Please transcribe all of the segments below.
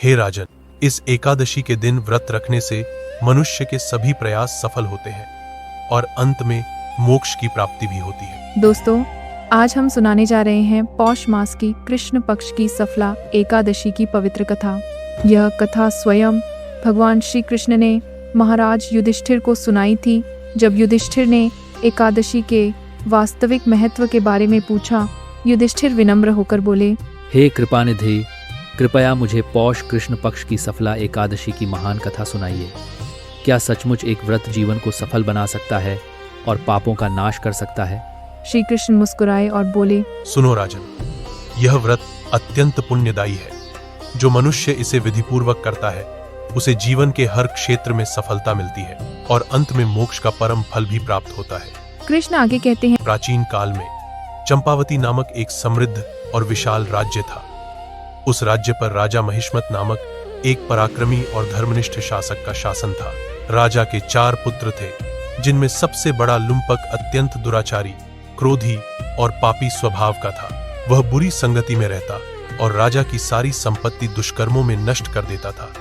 हे राजन, इस एकादशी के दिन व्रत रखने से मनुष्य के सभी प्रयास सफल होते हैं और अंत में मोक्ष की प्राप्ति भी होती है। दोस्तों, आज हम सुनाने जा रहे हैं पौष मास की कृष्ण पक्ष की सफला एकादशी की पवित्र कथा। यह कथा स्वयं भगवान श्री कृष्ण ने महाराज युधिष्ठिर को सुनाई थी। जब युधिष्ठिर ने एकादशी के वास्तविक महत्व के बारे में पूछा, युधिष्ठिर विनम्र होकर बोले, हे कृपानिधि, कृपया मुझे पौष कृष्ण पक्ष की सफला एकादशी की महान कथा सुनाइए। क्या सचमुच एक व्रत जीवन को सफल बना सकता है और पापों का नाश कर सकता है? श्री कृष्ण मुस्कुराए और बोले, सुनो राजन, यह व्रत अत्यंत पुण्यदायी है। जो मनुष्य इसे विधिपूर्वक करता है उसे जीवन के हर क्षेत्र में सफलता मिलती है और अंत में मोक्ष का परम फल भी प्राप्त होता है। कृष्ण आगे कहते हैं, प्राचीन काल में चंपावती नामक एक समृद्ध और विशाल राज्य था। उस राज्य पर राजा महिष्मत नामक एक पराक्रमी और धर्मनिष्ठ शासक का शासन था। राजा के 4 पुत्र थे, जिनमें सबसे बड़ा लुम्पक अत्यंत दुराचारी, क्रोधी और पापी स्वभाव का था। वह बुरी संगति में रहता और राजा की सारी संपत्ति दुष्कर्मों में नष्ट कर देता था।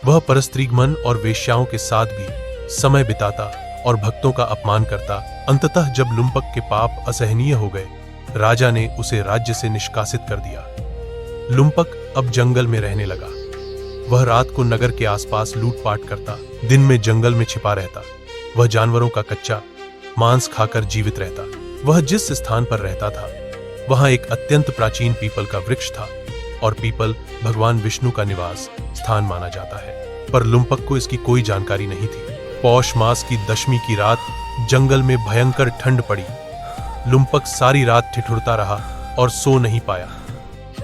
वह परस्त्रीगमन और वेश्याओं के साथ भी समय बिताता और भक्तों का अपमान करता। अंततः जब लुम्पक के पाप असहनीय हो गए, राजा ने उसे राज्य से निष्कासित कर दिया। लुम्पक अब जंगल में रहने लगा। वह रात को नगर के आसपास लूटपाट करता, दिन में जंगल में छिपा रहता। वह जानवरों का कच्चा मांस खाकर जीवित रहता। वह जिस स्थान पर रहता था वहां एक अत्यंत प्राचीन पीपल का वृक्ष था और पीपल भगवान विष्णु का निवास स्थान माना जाता है। पर लुम्पक को इसकी कोई जानकारी नहीं थी। पौष मास की दशमी की रात जंगल में भयंकर ठंड पड़ी। लुम्पक सारी रात ठिठुरता रहा और सो नहीं पाया।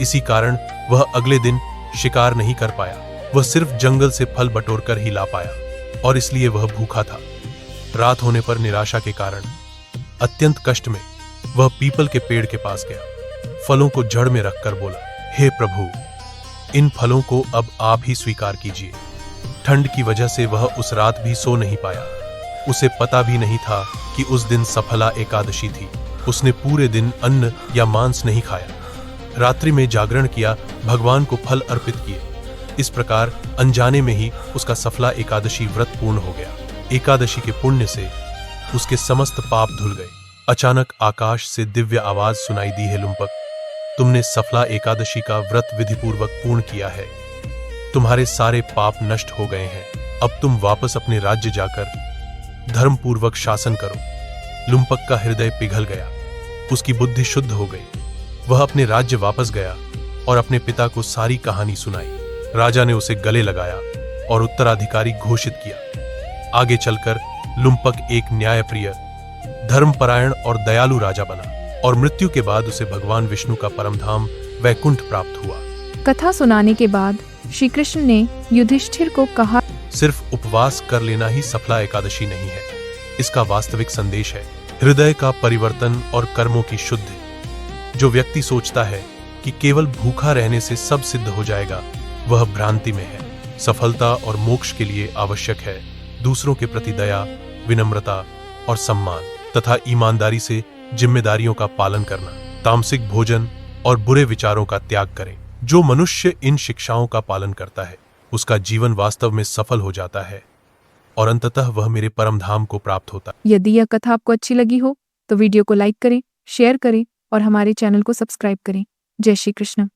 इसी कारण वह अगले दिन शिकार नहीं कर पाया। वह सिर्फ जंगल से फल बटोर कर ही ला पाया और इसलिए वह भूखा था। रात होने पर निराशा के कारण अत्यंत कष्ट में वह पीपल के पेड़ के पास गया। फलों को जड़ में रखकर बोला, हे प्रभु, इन फलों को अब आप ही स्वीकार कीजिए। ठंड की वजह से वह उस रात भी सो नहीं पाया। उसे पता भी नहीं था कि उस दिन सफला एकादशी थी। उसने पूरे दिन अन्न या मांस नहीं खाया। रात्रि में जागरण किया, भगवान को फल अर्पित किए। इस प्रकार अनजाने में ही उसका सफला एकादशी व्रत पूर्ण हो गया। एकादशी के पुण्य से उसके समस्त पाप धुल गए। अचानक आकाश से दिव्य आवाज सुनाई दी, है लुम्पक, तुमने सफला एकादशी का व्रत विधिपूर्वक पूर्ण किया है। तुम्हारे सारे पाप नष्ट हो गए हैं। अब तुम वापस अपने राज्य जाकर धर्मपूर्वक शासन करो। लुम्पक का हृदय पिघल गया। उसकी बुद्धि शुद्ध हो गई। वह अपने राज्य वापस गया और अपने पिता को सारी कहानी सुनाई। राजा ने उसे गले लगाया और उत्तराधिकारी घोषित किया। आगे चलकर लुम्पक एक न्यायप्रिय, धर्मपरायण और दयालु राजा बना और मृत्यु के बाद उसे भगवान विष्णु का परमधाम वैकुंठ प्राप्त हुआ। कथा सुनाने के बाद श्री कृष्ण ने युधिष्ठिर को कहा, सिर्फ उपवास कर लेना ही सफला एकादशी नहीं है। इसका वास्तविक संदेश है हृदय का परिवर्तन और कर्मों की शुद्धि। जो व्यक्ति सोचता है कि केवल भूखा रहने से सब सिद्ध हो जाएगा, वह भ्रांति में है। सफलता और मोक्ष के लिए आवश्यक है दूसरों के प्रति दया, विनम्रता और सम्मान तथा ईमानदारी से जिम्मेदारियों का पालन करना। तामसिक भोजन और बुरे विचारों का त्याग करें। जो मनुष्य इन शिक्षाओं का पालन करता है उसका जीवन वास्तव में सफल हो जाता है और अंततः वह मेरे परम धाम को प्राप्त होता है। यदि यह कथा आपको अच्छी लगी हो तो वीडियो को लाइक करें, शेयर करें और हमारे चैनल को सब्सक्राइब करें। जय श्री कृष्ण।